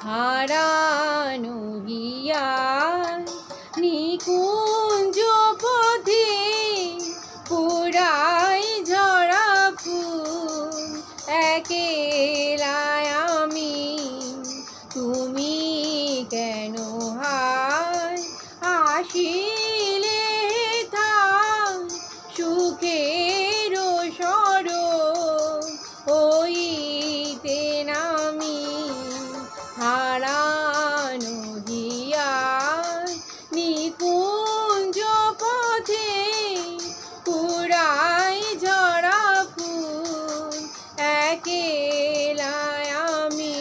হারানো হিয়ায় নিকুঞ্জ পথে পুরাই ঝরা ফুল একেলায় আমি, তুমি কেন হায় আসিলে থাম সুখের সরণ হইতে নামি। হারানো হিয়ায় নিকুঞ্জ পথে পুরাই ঝরা ফুল একেলায় আমি।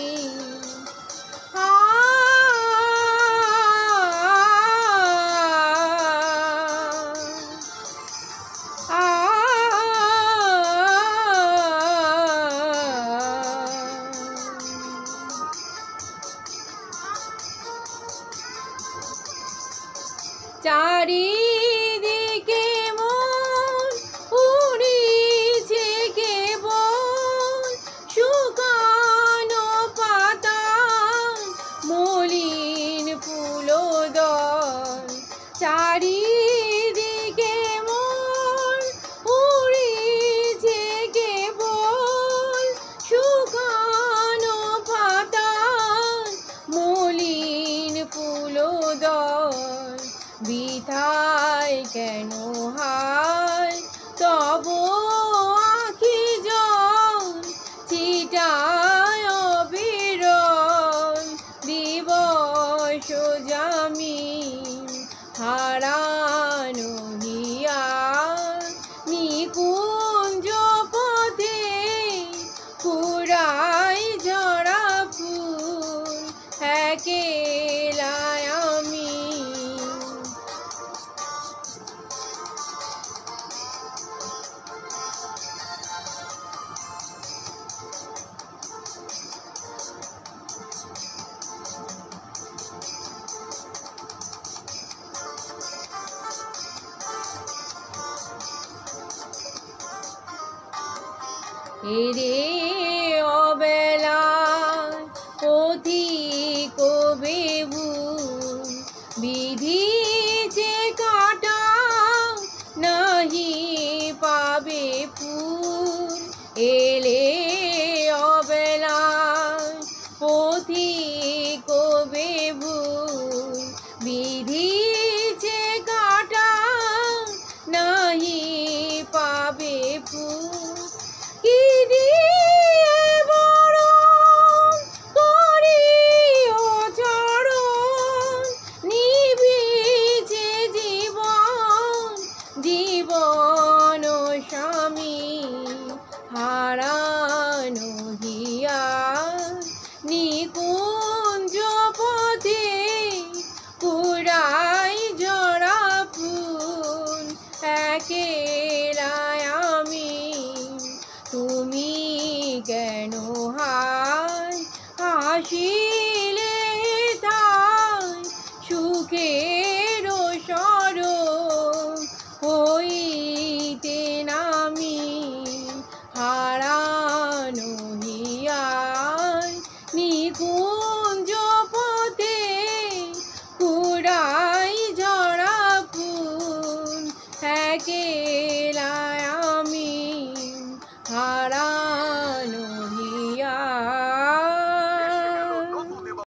চারিদিকে মন উড়িছে কেবল শুকানো পাতা মলিন ফুলদল। চারিদিকে মন উড়িছে কেবল শুকানো পাতা মলিন ফুলদল। বৃথায় কেন হায় তব আখি জল ছিটায় অবিরল দিবস জামিন। হারানো হিয়ায় নিকুঞ্জ পথে পুরাই ঝরা ফুল একেলায় আমি। এরে অবেলায় পথিক বেবুন বিধিছে কাটা নাহি পাবে ফুল। এলে অবেলায় পথিক বেবুন বিধিছে কাটা নাহি পাবে ফুল। কি দিয়ে বরণ করিও চরণ নিবিছে জীবন জীবন স্বামী। হারানো হিয়ায় নিকুঞ্জ পথে পুরাই ঝরা ফুল একেলায় আমি, তুমি কেন হায় আসিলে থাই সুখের সরণ হইতে নামি। হারানো হিয়ায় নিকুঞ্জ পথে পুরাই ঝরা ফুল একেলায় আমি। হারা